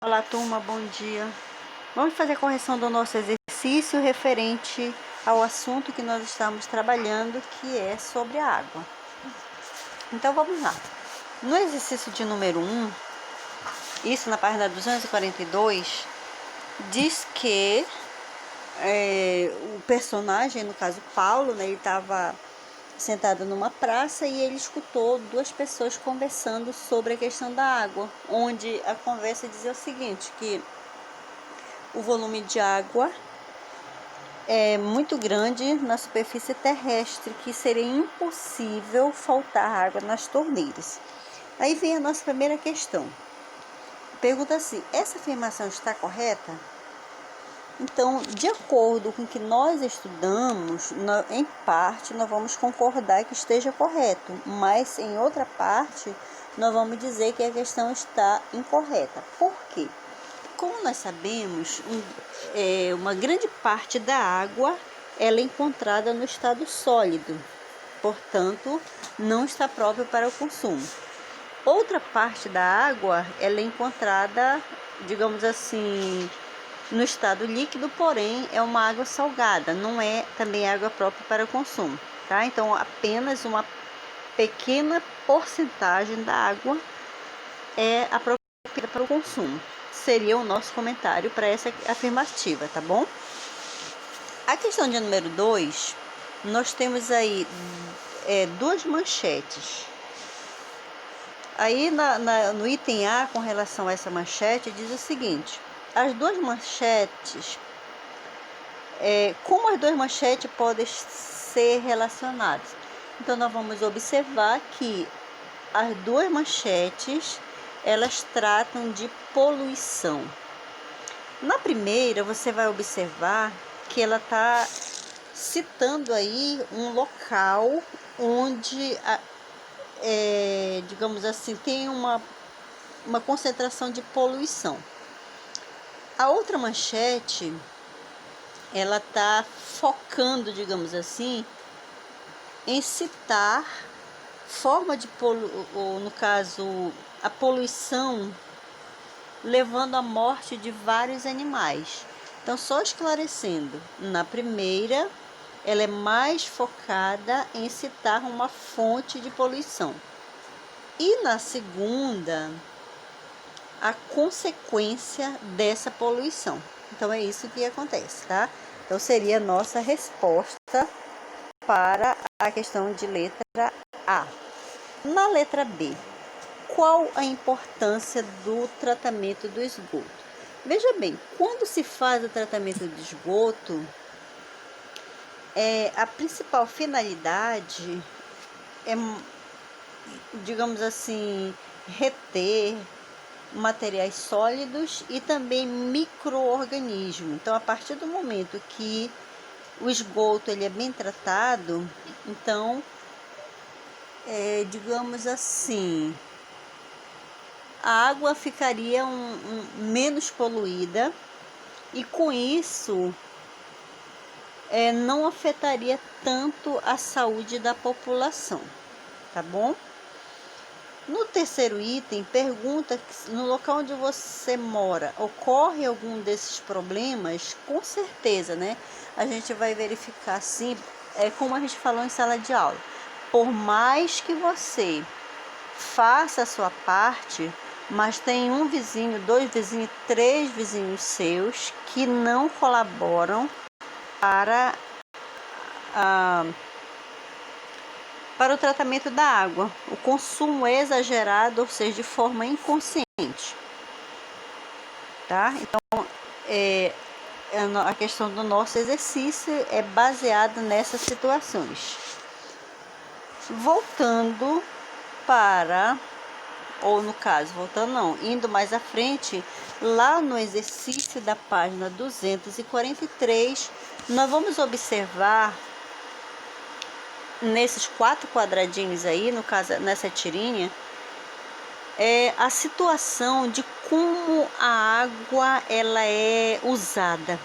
Olá, turma, bom dia. Vamos fazer a correção do nosso exercício referente ao assunto que nós estamos trabalhando, que é sobre a água. Então, vamos lá. No exercício de número 1, isso na página 242, diz que o personagem, no caso Paulo, né, ele estava sentado numa praça e ele escutou duas pessoas conversando sobre a questão da água, onde a conversa dizia o seguinte, que o volume de água é muito grande na superfície terrestre, que seria impossível faltar água nas torneiras. Aí vem a nossa primeira questão. Pergunta assim, essa afirmação está correta? Então, de acordo com o que nós estudamos, em parte nós vamos concordar que esteja correto, mas em outra parte nós vamos dizer que a questão está incorreta. Por quê? Como nós sabemos, uma grande parte da água ela é encontrada no estado sólido, portanto, não está própria para o consumo. Outra parte da água ela é encontrada, digamos assim, no estado líquido, porém é uma água salgada, não é também água própria para o consumo, tá? Então, apenas uma pequena porcentagem da água é apropriada para o consumo. Seria o nosso comentário para essa afirmativa, tá bom? A questão de número 2, nós temos aí duas manchetes. Aí no item A, com relação a essa manchete, diz o seguinte: as duas manchetes, como as duas manchetes podem ser relacionadas? Então, nós vamos observar que as duas manchetes, elas tratam de poluição. Na primeira, você vai observar que ela está citando aí um local onde, digamos assim, tem uma concentração de poluição. A outra manchete, ela está focando, digamos assim, em citar forma de ou no caso, a poluição levando à morte de vários animais. Então, só esclarecendo, na primeira, ela é mais focada em citar uma fonte de poluição. E na segunda, a consequência dessa poluição. Então, é isso que acontece, tá? Então, seria a nossa resposta para a questão de letra A. Na letra B, qual a importância do tratamento do esgoto? Veja bem, quando se faz o tratamento de esgoto, a principal finalidade é, digamos assim, reter materiais sólidos e também micro-organismos. Então, a partir do momento que o esgoto ele é bem tratado, então, digamos assim, a água ficaria menos poluída e com isso não afetaria tanto a saúde da população, tá bom? No terceiro item, pergunta se no local onde você mora ocorre algum desses problemas. Com certeza, né? A gente vai verificar assim, como a gente falou em sala de aula. Por mais que você faça a sua parte, mas tem um vizinho, dois vizinhos, três vizinhos seus que não colaboram para o tratamento da água, o consumo exagerado, ou seja, de forma inconsciente, tá? Então, a questão do nosso exercício é baseada nessas situações. Voltando para, ou no caso, voltando não, indo mais à frente, lá no exercício da página 243, nós vamos observar nesses 4 quadradinhos aí, no caso, nessa tirinha, a situação de como a água ela é usada.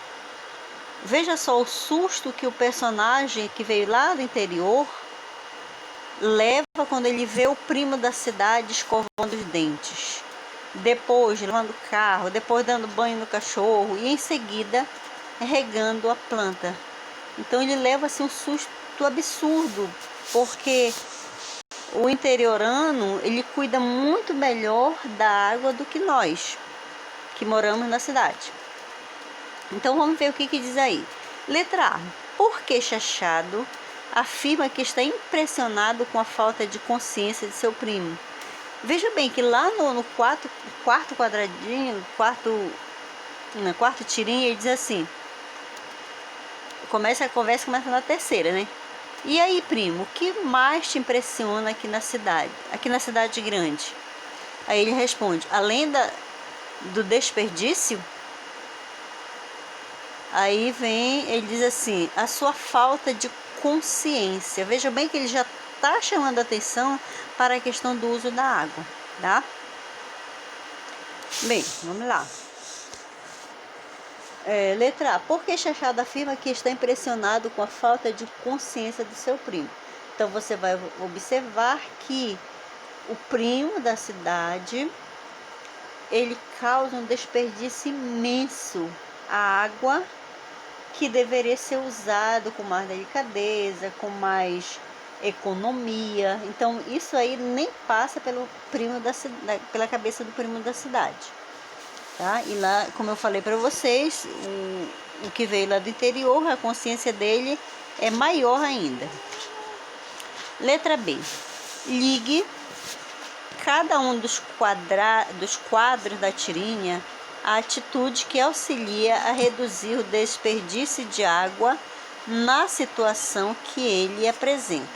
Veja só o susto que o personagem que veio lá do interior leva quando ele vê o primo da cidade escovando os dentes. depois lavando o carro, depois dando banho no cachorro e em seguida regando a planta. Então ele leva assim um susto absurdo, porque o interiorano ele cuida muito melhor da água do que nós que moramos na cidade. Então vamos ver o que diz aí. Letra A. Por que Chachado afirma que está impressionado com a falta de consciência de seu primo? Veja bem que lá no quarto quadradinho, quarto tirinho, ele diz assim, a conversa começa na terceira, né? E aí, primo, o que mais te impressiona aqui na cidade grande? Aí ele responde, além do desperdício, aí ele diz assim, a sua falta de consciência. Veja bem que ele já está chamando a atenção para a questão do uso da água, tá? Bem, vamos lá. Letra A. Por que Chachado afirma que está impressionado com a falta de consciência do seu primo? Então você vai observar que o primo da cidade, ele causa um desperdício imenso. A água que deveria ser usado com mais delicadeza, com mais economia. Então isso aí nem passa pela cabeça do primo da cidade. Tá? E lá, como eu falei para vocês, o que veio lá do interior, a consciência dele é maior ainda. Letra B. Ligue cada um dos quadros da tirinha a atitude que auxilia a reduzir o desperdício de água na situação que ele apresenta.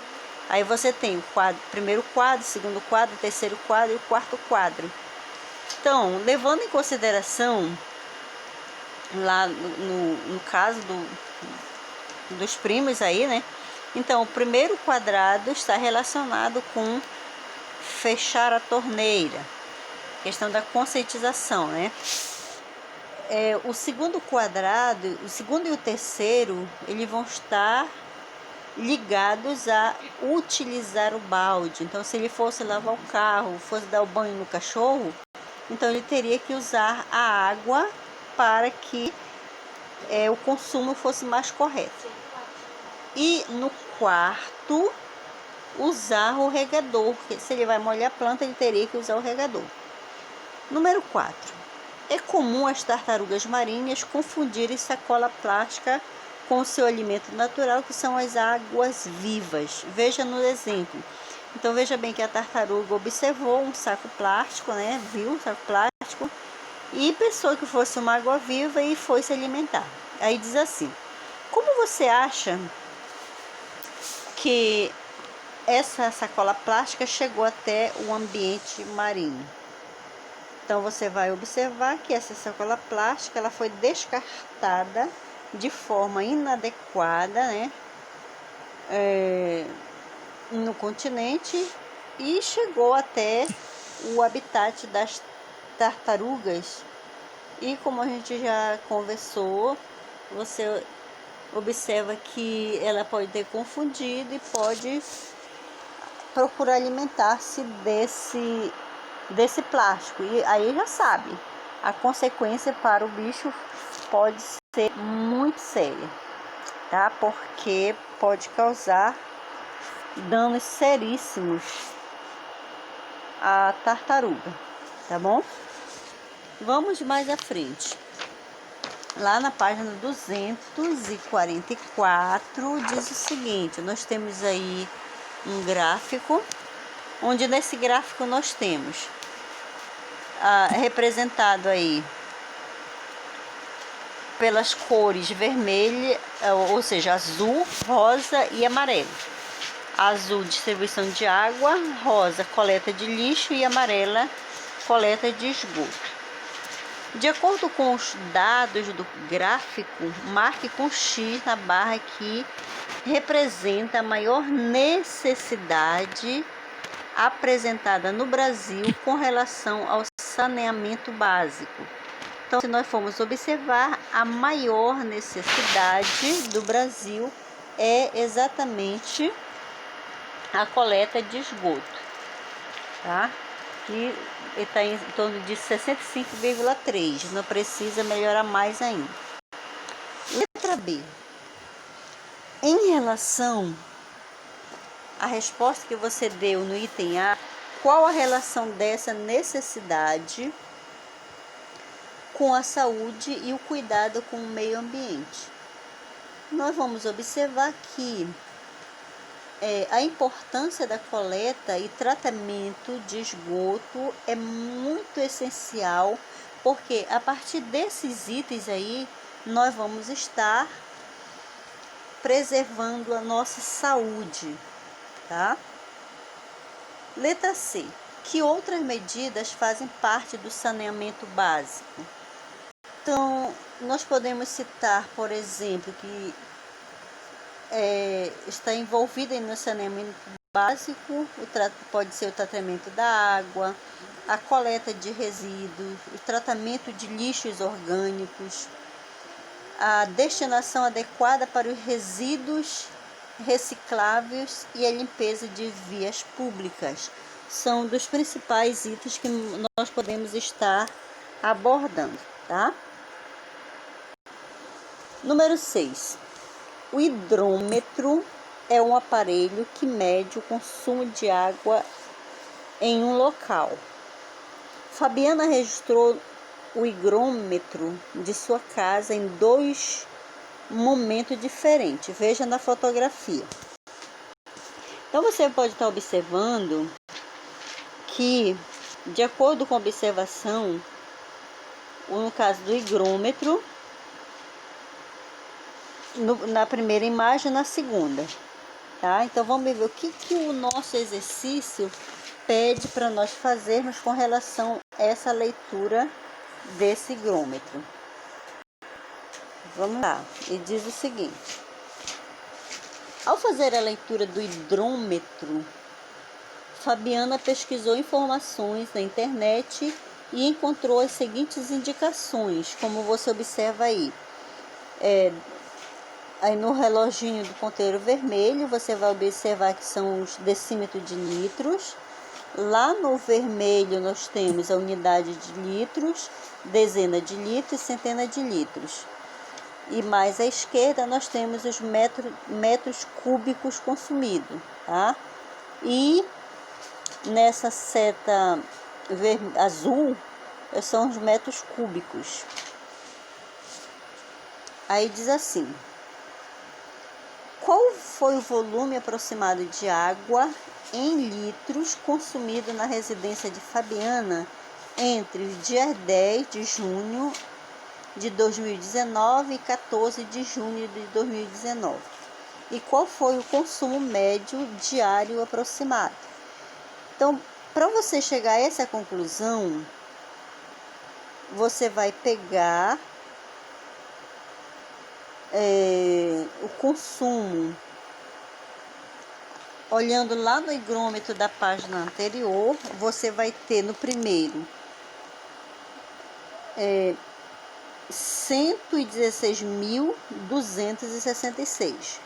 Aí você tem o primeiro quadro, segundo quadro, terceiro quadro e o quarto quadro. Então, levando em consideração, lá no caso dos primos aí, né? Então, o primeiro quadrado está relacionado com fechar a torneira, questão da conscientização, né? O segundo quadrado, o segundo e o terceiro, eles vão estar ligados a utilizar o balde. Então, se ele fosse lavar o carro, fosse dar o banho no cachorro, então ele teria que usar a água para que o consumo fosse mais correto. E no quarto, usar o regador, porque se ele vai molhar a planta, ele teria que usar o regador. Número 4. É comum as tartarugas marinhas confundirem sacola plástica com o seu alimento natural, que são as águas vivas. Veja no exemplo. Então veja bem que a tartaruga observou um saco plástico, né? Viu um saco plástico e pensou que fosse uma água viva e foi se alimentar. Aí diz assim: como você acha que essa sacola plástica chegou até o ambiente marinho? Então você vai observar que essa sacola plástica ela foi descartada de forma inadequada, né? No continente e chegou até o habitat das tartarugas. E como a gente já conversou, você observa que ela pode ter confundido e pode procurar alimentar-se desse plástico. E aí já sabe, a consequência para o bicho pode ser muito séria, tá? Porque pode causar danos seríssimos à tartaruga, tá bom? Vamos mais à frente. Lá na página 244 diz o seguinte: nós temos aí um gráfico, onde nesse gráfico nós temos representado aí pelas cores vermelha, ou seja, azul, rosa e amarelo. Azul, distribuição de água, rosa, coleta de lixo e amarela, coleta de esgoto. De acordo com os dados do gráfico, marque com X na barra que representa a maior necessidade apresentada no Brasil com relação ao saneamento básico. Então, se nós formos observar, a maior necessidade do Brasil é exatamente a coleta de esgoto, tá? que ele está em torno de 65,3. Não precisa melhorar mais ainda. Letra B. Em relação à resposta que você deu no item A, qual a relação dessa necessidade com a saúde e o cuidado com o meio ambiente? Nós vamos observar que a importância da coleta e tratamento de esgoto é muito essencial, porque a partir desses itens aí, nós vamos estar preservando a nossa saúde, tá? Letra C. Que outras medidas fazem parte do saneamento básico? Então, nós podemos citar, por exemplo, que está envolvida no saneamento básico, pode ser o tratamento da água, a coleta de resíduos, o tratamento de lixos orgânicos, a destinação adequada para os resíduos recicláveis e a limpeza de vias públicas. São dos principais itens que nós podemos estar abordando, tá? Número 6. O hidrômetro é um aparelho que mede o consumo de água em um local. Fabiana registrou o higrômetro de sua casa em 2 momentos diferentes. Veja na fotografia. Então você pode estar observando que, de acordo com a observação, no caso do higrômetro, na primeira imagem e na segunda, tá? Então vamos ver o que o nosso exercício pede para nós fazermos com relação a essa leitura desse higrômetro. Vamos lá, e diz o seguinte: ao fazer a leitura do hidrômetro, Fabiana pesquisou informações na internet e encontrou as seguintes indicações, como você observa aí. Aí no reloginho do ponteiro vermelho, você vai observar que são os decímetros de litros. Lá no vermelho nós temos a unidade de litros, dezena de litros e centena de litros. E mais à esquerda nós temos os metros cúbicos consumidos, tá? E nessa seta azul são os metros cúbicos. Aí diz assim: qual foi o volume aproximado de água em litros consumido na residência de Fabiana entre o dia 10 de junho de 2019 e 14 de junho de 2019? E qual foi o consumo médio diário aproximado? Então, para você chegar a essa conclusão, você vai pegar o consumo, olhando lá no higrômetro da página anterior, você vai ter no primeiro 116.266,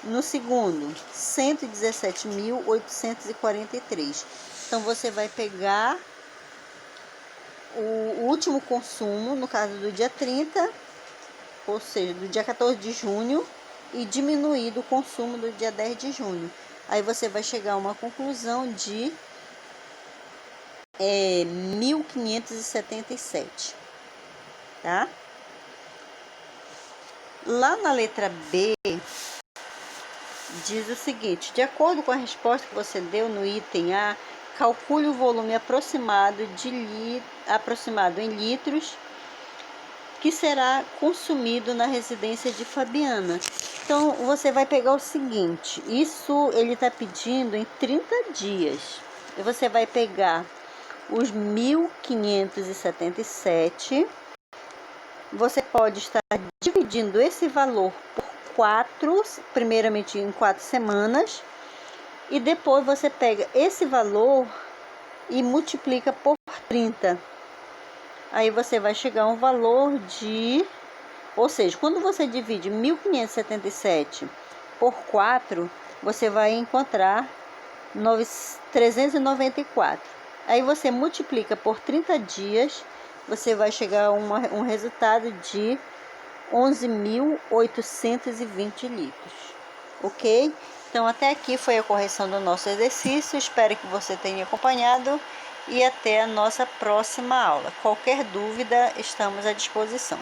no segundo 117.843. Então você vai pegar o último consumo, no caso do dia 30, ou seja, do dia 14 de junho, e diminuir do consumo do dia 10 de junho. Aí você vai chegar a uma conclusão de 1.577, tá? Lá na letra B, diz o seguinte: de acordo com a resposta que você deu no item A, calcule o volume aproximado em litros que será consumido na residência de Fabiana. Então, você vai pegar o seguinte: isso ele está pedindo em 30 dias. E você vai pegar os 1.577. Você pode estar dividindo esse valor por 4, primeiramente em 4 semanas. E depois você pega esse valor e multiplica por 30. Aí você vai chegar a um valor de... Ou seja, quando você divide 1.577 por 4, você vai encontrar 394. Aí você multiplica por 30 dias, você vai chegar a um resultado de 11.820 litros, ok? Então até aqui foi a correção do nosso exercício, espero que você tenha acompanhado e até a nossa próxima aula. Qualquer dúvida, estamos à disposição.